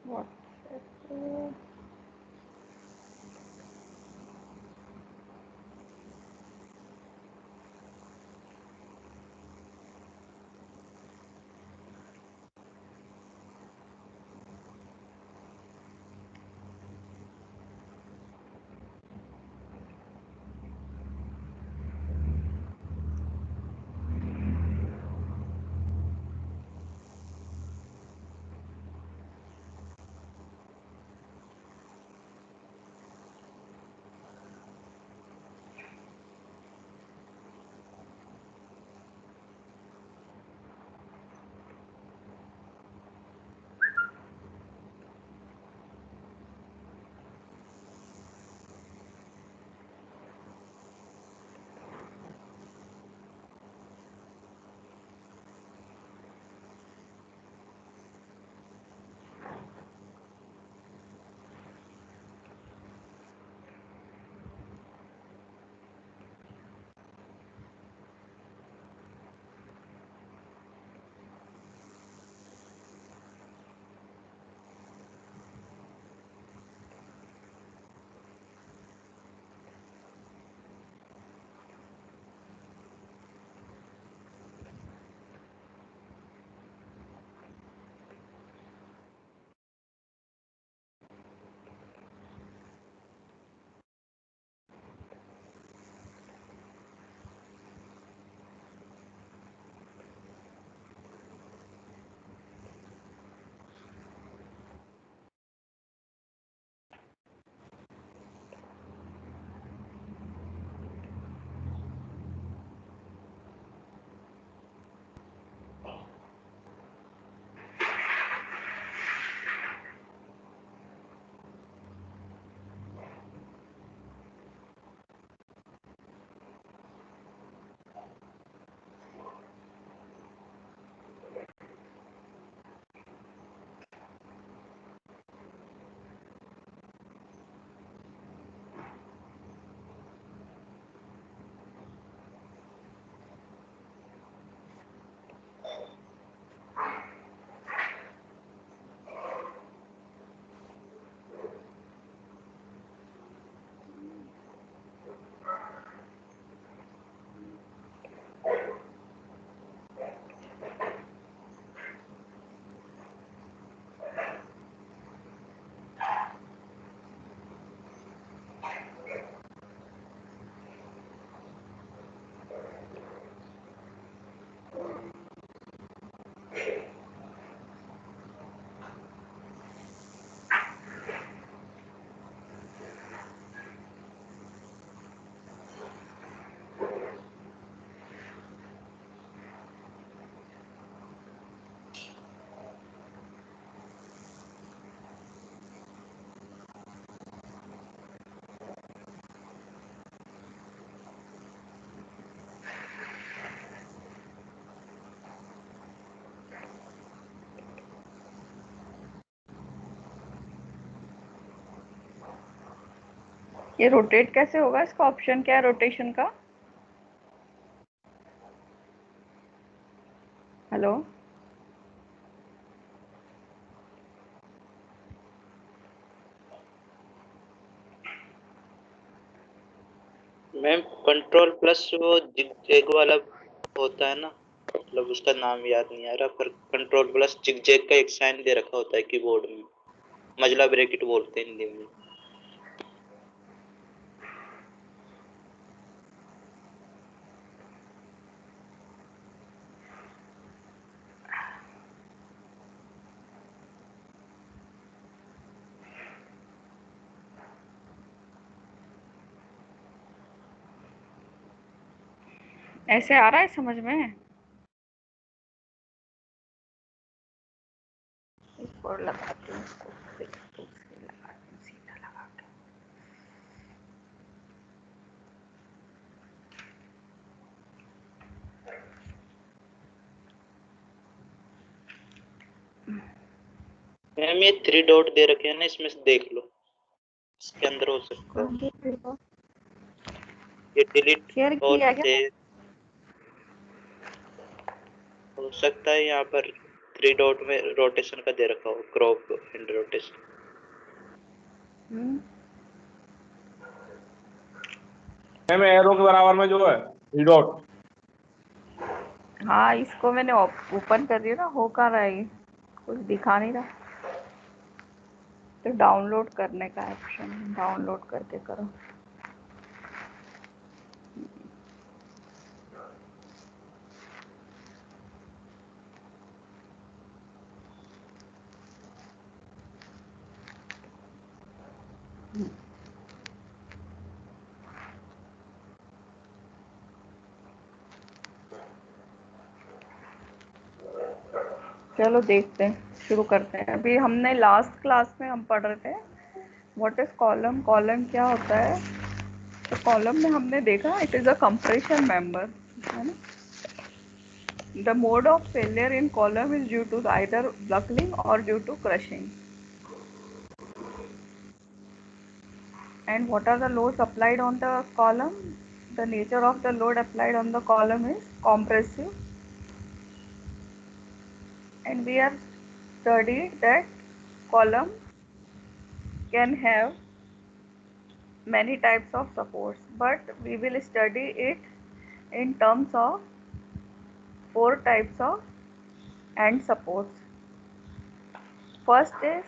WhatsApp ये rotate कैसे होगा? इसका ऑप्शन क्या है रोटेशन का? हेलो मैम कंट्रोल प्लस वो जिगजैग वाला होता है ना, मतलब उसका नाम याद नहीं आ रहा, पर कंट्रोल प्लस जिगजैग का एक साइन दे रखा होता है कीबोर्ड में, मजला ब्रैकेट बोलते हैं हिंदी में। ऐसे आ रहा है समझ में? एक और लगाती हूँ इसको, फिर दूसरी लगाती हूँ सीधा लगा के। मैम ये 3 डॉट दे रखे हैं ना, इसमें से देख लो, इसके अंदर हो सकता है ये डिलीट शेयर और किया क्या? सेव हो सकता है यहाँ पर 3 डॉट में रोटेशन का दे रखा हो, crop and rotation. Ma'am arrow के बराबर में जो है थ्री डॉट। हाँ, इसको मैंने ओपन कर दिया ना, हो कहाँ रहा है, कुछ दिखा नहीं रहा। तो डाउनलोड करने का ऑप्शन, डाउनलोड करके करो। चलो देखते हैं, शुरू करते हैं। अभी हमने लास्ट क्लास में हम पढ़ रहे थे व्हाट इज कॉलम, कॉलम क्या होता है। तो कॉलम में हमने देखा it is a compression member, है ना। The mode of failure in column is due to either buckling और due to crushing. And what are the loads applied on the column? The nature of the load applied on the column is compressive. And we have studied that column can have many types of supports, but we will study it in terms of 4 types of end supports. First is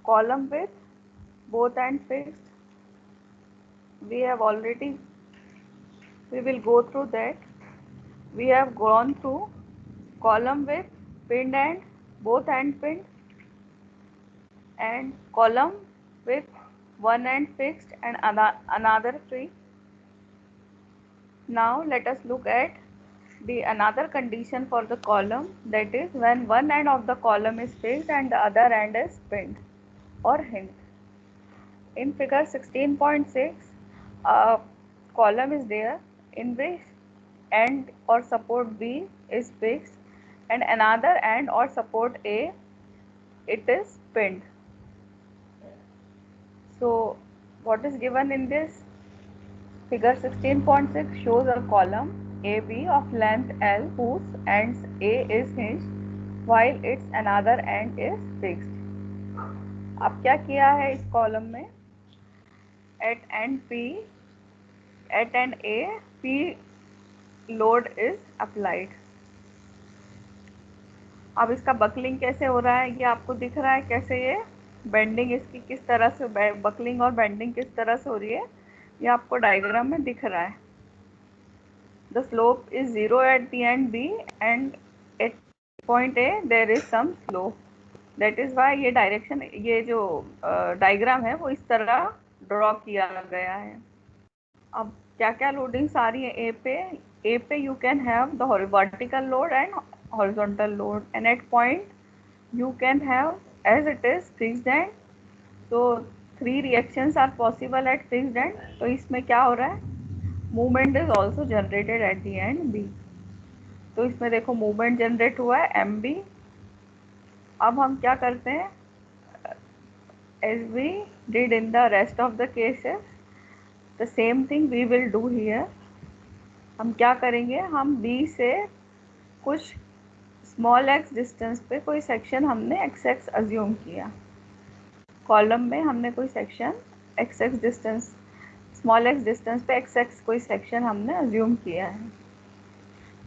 column with both ends fixed. We will go through that. We have gone through column with pinned end, both end pinned, and column with one end fixed and another free. Now let us look at the another condition for the column, that is when one end of the column is fixed and the other end is pinned or hinged. In figure 16.6, a column is there in which end or support B is fixed and another end or support A, it is pinned. So what is given in this figure 16.6 shows a column AB of length L whose ends A is hinged while its another end is fixed. अब क्या किया है इस column में, at end A P load is applied. अब इसका buckling कैसे हो रहा है ये आपको दिख रहा है, कैसे ये बेंडिंग इसकी किस तरह से, बकलिंग और बेंडिंग किस तरह से हो रही है ये आपको डायग्राम में दिख रहा है. The slope is 0 at the end B and at point A there is some slope. That is why ये डायरेक्शन, ये जो डायग्राम है वो इस तरह ड्रॉ किया गया है. अब क्या क्या लोडिंग्स आ रही है ए पे you can have the vertical load and horizontal load, and at point you can have as it is fixed end. तो 3 reactions are possible at fixed end. तो इसमें क्या हो रहा है, movement is also generated at the end B. तो इसमें देखो मूवमेंट जनरेट हुआ है एम बी. अब हम क्या करते हैं, as we did in the rest of the cases, the same thing we will do here. हम क्या करेंगे, हम बी से कुछ स्मॉल एक्स डिस्टेंस पे कोई सेक्शन हमने एक्स एक्स अज्यूम किया. कॉलम में हमने कोई section x x distance, small x distance पे एक्स एक्स कोई सेक्शन हमने अज्यूम किया है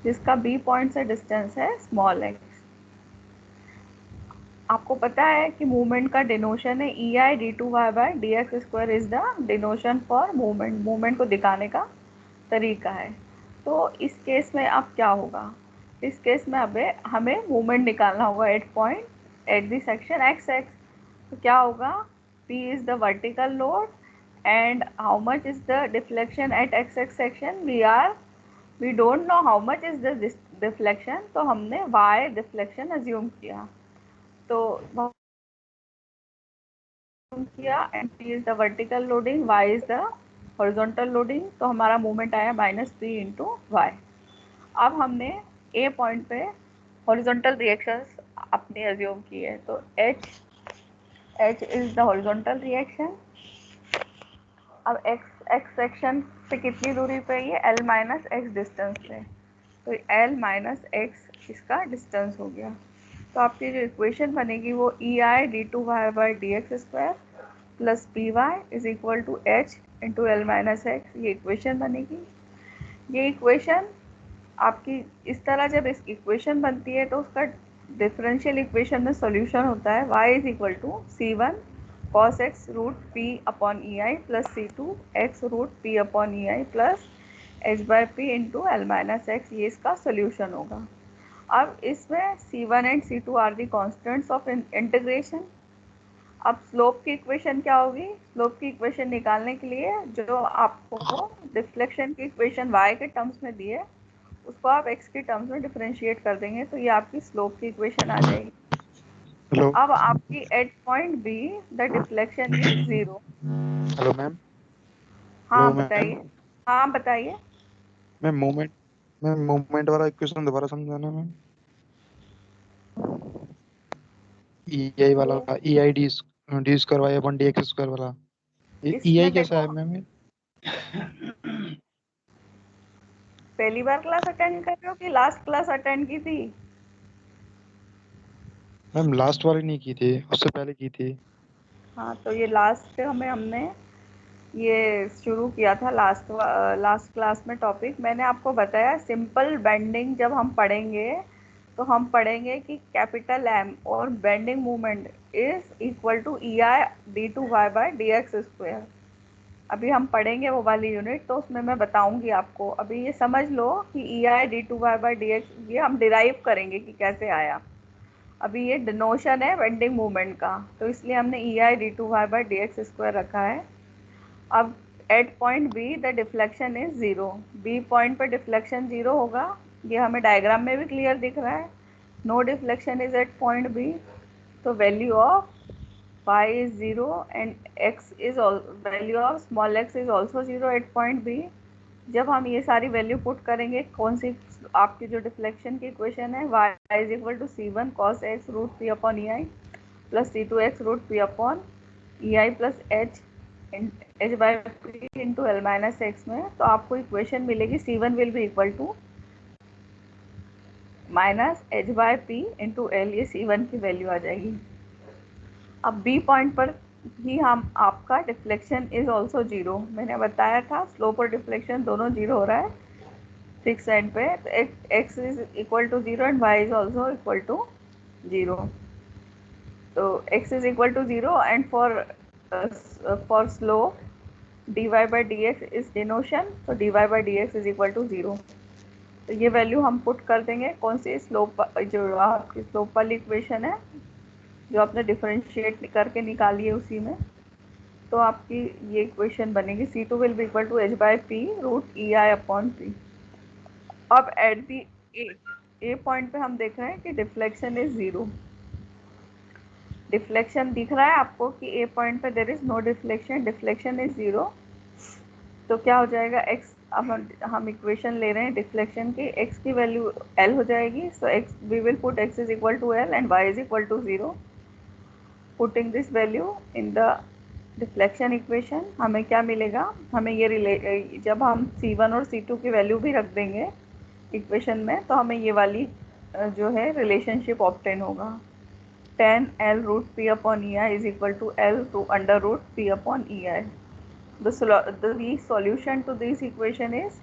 जिसका बी पॉइंट से डिस्टेंस है स्मॉल एक्स. आपको पता है कि मूवमेंट का डिनोशन है E I D two Y by D X square is the denotation for movement. Movement को दिखाने का तरीका है. तो इस केस में अब क्या होगा, इस केस में अब हमें मूवमेंट निकालना होगा at point at the section x X. तो क्या होगा, P is the vertical load and how much is the deflection at x-x section. We don't know how much is the deflection, तो हमने y deflection assume किया. तो किया and P is the vertical loading, y is the horizontal loading. तो हमारा movement आया -P into y. अब हमने A पॉइंट पे horizontal reactions अपनी assume की है. तो H is the horizontal reaction. अब x सेक्शन से कितनी दूरी पे, ये L माइनस एक्स डिस्टेंस पे. तो L माइनस एक्स इसका डिस्टेंस हो गया। तो आपकी जो इक्वेशन बनेगी वो EI d2y by D X square plus P Y is equal to H into L minus X, ये इक्वेशन बनेगी। ये इक्वेशन आपकी इस तरह जब इस इक्वेशन बनती है तो उसका डिफरेंशियल इक्वेशन में सॉल्यूशन होता है y is equal to C one cos X root P upon E I plus C two X root P upon E I plus H by P into L minus X, ये इसका solution होगा। अब इसमें C1 and C2 are the constants of integration. अब slope की equation क्या होगी? Slope की इक्वेशन निकालने के लिए जो आपको डिफ्लेक्शन की इक्वेशन y के टर्म्स में दी है उसको आप x के टर्म्स में डिफरेंशिएट कर देंगे तो ये आपकी स्लोप की इक्वेशन आ जाएगी। हेलो अब आपकी at point B the deflection is 0। Hello ma'am. हाँ हेलो बताइए। मैम। हाँ बताइए। मैं मूवमेंट वाला इक्वेशन दोबारा समझाना मैम। ई आई वाला E I D square Y upon D X square वाला, ये ई इसमें आई कैसा देखो, है मैम? पहली बार क्लास अटेंड कर रहे हो कि लास्ट क्लास अटेंड की थी? मैम लास्ट वाली नहीं की थी, उससे पहले की थी। हाँ तो ये लास्ट हमने ये शुरू किया था लास्ट क्लास में। टॉपिक मैंने आपको बताया सिंपल बेंडिंग जब हम पढ़ेंगे तो हम पढ़ेंगे कि कैपिटल एम और bending moment is equal to E I D two Y by D X square. अभी हम पढ़ेंगे वो वाली यूनिट तो उसमें मैं बताऊंगी आपको। अभी ये समझ लो कि E I D two Y by D X ये हम डिराइव करेंगे कि कैसे आया। अभी ये नोशन है बेंडिंग मोमेंट का तो इसलिए हमने E I D two Y by D X square रखा है। अब at point B the deflection is 0। B point पर डिफ्लेक्शन 0 होगा, ये हमें डायग्राम में भी क्लियर दिख रहा है। No deflection is at point B, तो value of y is 0 and x is value of small x is also 0 at point B। जब हम ये सारी वैल्यू पुट करेंगे कौन सी आपकी जो डिफ्लेक्शन की इक्वेशन है y is equal to C one cos X root P upon E I plus C two X root P upon E I plus H by P into L minus X में, तो आपको equation मिलेगी C one will be equal to minus H by P into L, ये C one की value आ जाएगी। अब B point पर भी हम आपका डिफ्लेक्शन इज ऑल्सो 0। मैंने बताया था स्लोप और डिफ्लेक्शन दोनों 0 हो रहा है फिक्स एंड पे, तो X is equal to 0 and Y is also equal to 0। तो x is equal to 0 and for slope dy by D X is denotation, तो dy by D X is equal to 0। तो ये value हम put कर देंगे कौन सी slope, जो आपकी स्लोप वाली इक्वेशन है जो आपने डिफरेंशिएट करके निकाली है उसी में, तो आपकी ये इक्वेशन बनेगी C two will be equal to H by P root E I upon P. अब एट दी ए पॉइंट पे हम देख रहे हैं कि डिफ्लेक्शन इज 0। डिफ्लेक्शन दिख रहा है आपको कि ए पॉइंट पे there is no deflection, deflection is 0। तो क्या हो जाएगा x, अब हम इक्वेशन ले रहे हैं डिफ्लेक्शन की, x की वैल्यू l हो जाएगी। So x we will put x is equal to l and y is equal to 0। Putting this value in the deflection equation हमें क्या मिलेगा, हमें ये जब हम C1 और C2 की वैल्यू भी रख देंगे इक्वेशन में तो हमें ये वाली जो है रिलेशनशिप ऑब्टेन होगा। tan L root P upon E I is equal to L to under root P upon E I. The solution to this equation is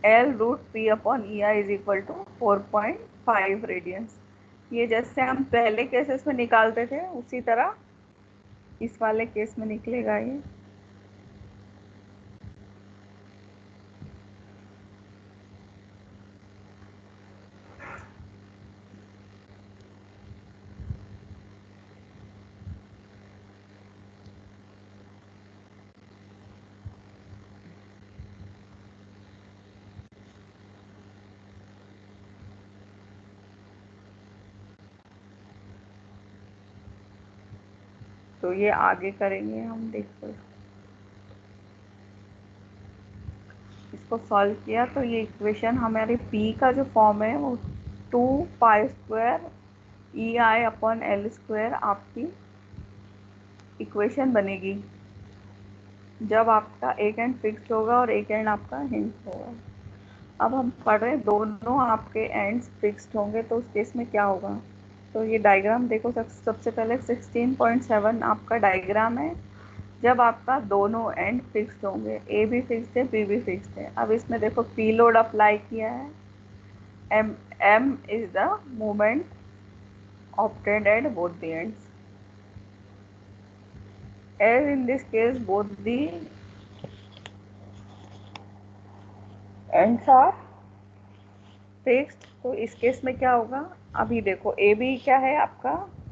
L root P upon EI is equal to 4.5 radians. ये जैसे हम पहले cases में निकालते थे उसी तरह इस वाले केस में निकलेगा ये। तो ये आगे करेंगे हम, देखो इसको सॉल्व किया तो ये इक्वेशन हमारे p का जो फॉर्म है वो 2 pi square E I upon L square आपकी इक्वेशन बनेगी जब आपका एक एंड फिक्स होगा और एक एंड आपका हिंज होगा। अब हम पढ़ रहे हैं दोनों आपके एंड्स फिक्स्ड होंगे तो उस केस में क्या होगा। तो ये डायग्राम देखो, सबसे पहले 16.7 आपका डायग्राम है जब आपका दोनों एंड फिक्स्ड होंगे, ए भी फिक्स्ड है बी भी फिक्स्ड है। अब इसमें देखो पी लोड अप्लाई किया है, m is the moment obtained at both the ends. As in this case both the ends are fixed, तो इस केस में क्या होगा। अभी देखो ए बी क्या है आपका